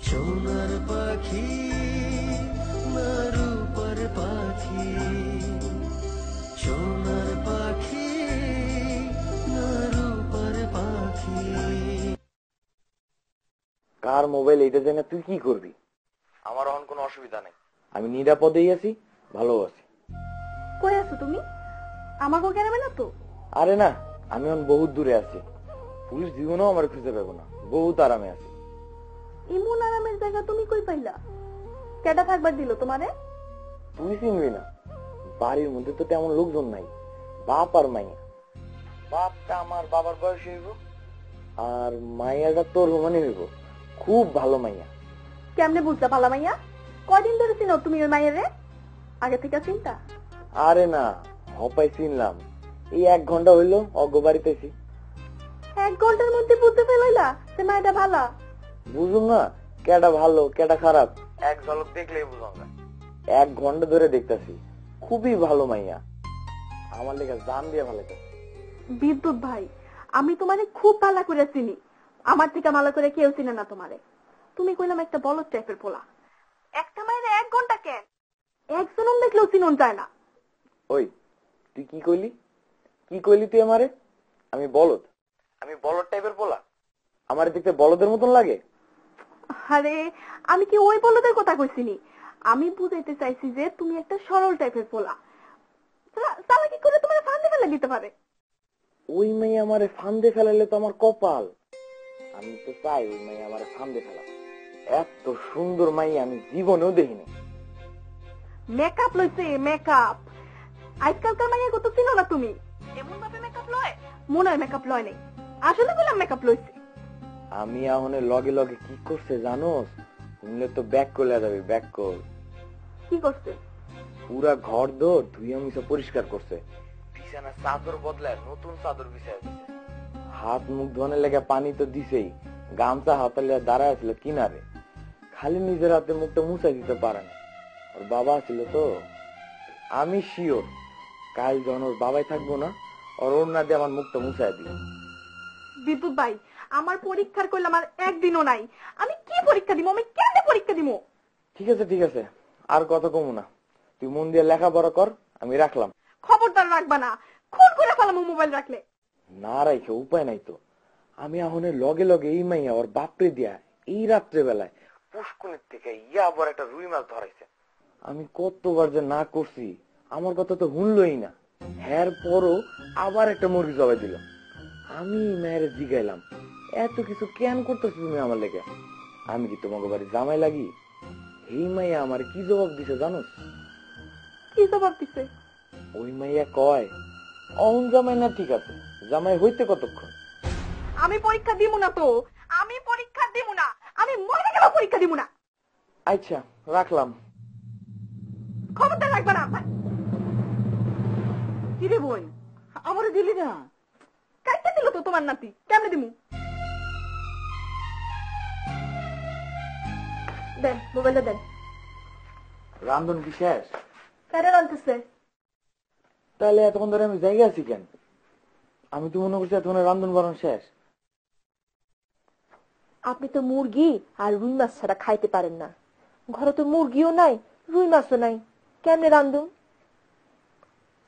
সোনার পাখি না রূপার পাখি, সোনার পাখি না রূপার পাখি। কার মোবাইল এটা জেনে তুই কি করবি? আমার এখন কোনো অসুবিধা নেই, আমি নিরাপদেই আছি, ভালো আছি। কই আছো তুমি? আমাকে কেন না তো? আরে না, আমি এখন বহুত দূরে আছি, পুলিশ জীবনেও আমার খুঁজে পাবো না, বহুত আরামে আছি। এমন আরামের জায়গা তুমি কই পাইলা? কেডা থাকবার দিল তোমারে? তুই চিনবি না, বাড়ির মধ্যে তো তেমন লোকজন নাই, বাপ আর মাইয়া। বাপটা আমার বাবার বয়স হইব, আর মাইয়াটা তোর সমানই হইব। খুব ভালো মাইয়া। কেমনে বুঝলা ভালো মাইয়া? কয়দিন ধরে চিনো তুমি ওই মাইয়ারে? আগে থেকে চিন্তা? আরে না, হপাই চিনলাম, এই 1 ঘন্টা হইলো অজ্ঞ বাড়িতেছি। 1 ঘন্টার মধ্যে বুঝতে ফেলাইলা সে মাইয়াটা ভালো? বুঝুম না কেডা ভালো কেডা খারাপ, এক ঝলক দেখলেই বুঝাম না। 1 ঘন্টা ধরে দেখতেছি, খুবই ভালো মাইয়া, আমার লেগে জান দিয়ে ভালো। বিদ্যুৎ ভাই, আমি তোমারে খুব ভালো করে চিনি, আমার থেকে ভালো করে কেউ চিনে না তোমারে। তুমি কইলাম একটা বলদ টাইপের পোলা, একটা মাইরে 1 ঘন্টা কেন? একজনও দেখলেও চিনন যায় না। ওই তুই কি কইলি? কি কইলি তুই আমারে? আমি বলদ? আমি বলদ টাইপের পোলা? আমারে দেখতে বলদের মতন লাগে? আরে আমি কি ওই বলদের কথা কইছিনি, আমি বুঝাইতে চাইছি যে তুমি একটা সরল টাইপের পোলা, চালাকি করে তোমার ফান্দে ফেলে দিতে পারে। ওই মেয়ে আমারে ফান্দে ফেলালে তো আমার কপাল। আমি তো চাই ওই মেয়ে আমারে ফান্দে ফেলা। এত সুন্দর মাইয়া আমি জীবনেও দেখিনি। মেকআপ লইছে, মেকআপ। আজকালকার মাইয়া কত চিনো না তুমি? এমন ভাবে মেকআপ লয়, মনে হয় মেকআপ লয় নাই, আসলে বললাম মেকআপ লইছে। আমি এখন লগে লগে কি করছে জানোস? শুনলে তো ব্যাক করে যাবে, ব্যাক কর। কি করছে? পুরা ঘর দৌড় ধুইয়া মুছে পরিষ্কার করছে, বিছানা চাদর বদলায় নতুন চাদর বিছায় দিছে, হাত মুখ ধোয়ানোর লেগে পানি তো দিছেই, গামছা হাতে লিয়ে দাঁড়ায় ছিল কিনারে, খালি নিজের হাতে মুখটা মুছাই দিতে পারে না। ওর বাবা ছিল তো, আমি শিওর কাল যখন ওর বাবাই থাকবো না, ওর ওড়না দিয়ে আমার মুখটা মুছাই দিই। বিদ্যুৎ ভাই, আমার পরীক্ষার কইলাম আর একদিনও নাই, আমি কি পরীক্ষা দিব? আমি কেমনে পরীক্ষা দিব? ঠিক আছে ঠিক আছে, আর কত কমু না, তুই মন দিয়ে লেখাপড়া কর, আমি রাখলাম। খবরদার রাখবা না, খুন করে ফেলাম মোবাইল রাখলে। না রাখে উপায় নাই তো, আমি এখন লগে লগে এই মাইয়া ওর বাপরে দিয়া এই রাত্রে বেলায় পুষ্কুনির থেকে ইয়া আবার একটা রুই মাছ ধরাইছে। আমি কতবার যে না করছি, আমার কথা তো শুনলই না। হ্যার পরও আবার একটা মুরগি জবাই দিল। আমি মেয়ের জিগাইলাম, এত কিছু কেন করতেছো তুমি আমার লেগে? আমি কি তোমাকে বাড়ি জামাই লাগি? এই মাইয়া আমার কি জবাব দিছে জানোস? কি জবাব দিছে? ওই মাইয়া কয়, অহন জামাই না ঠিক আছে, জামাই হইতে কতক্ষণ? আমি পরীক্ষা দিব না তো, আমি পরীক্ষা দিব না, আমি মরে গেলেও পরীক্ষা দিব না। আচ্ছা রাখলাম। খবরদার রাখবা না। কিরে বোন, আমারে দিলি না? কাইতে দিল তো তোমার নাতি, কেমনে দিমু? দেন মোবাইলটা দেন। রান্ধন কি শেষ? কারে রাঁধতেছে? তাহলে এতক্ষণ ধরে আমি জায়গা আছি কেন? আমি তো মনে করছি এতক্ষণ রান্ধন বাড়ন শেষ। আপনি তো মুরগি আর রুই মাছ ছাড়া খাইতে পারেন না, ঘরে তো মুরগিও নাই রুই মাছও নাই, কেমনে রান্ধুন?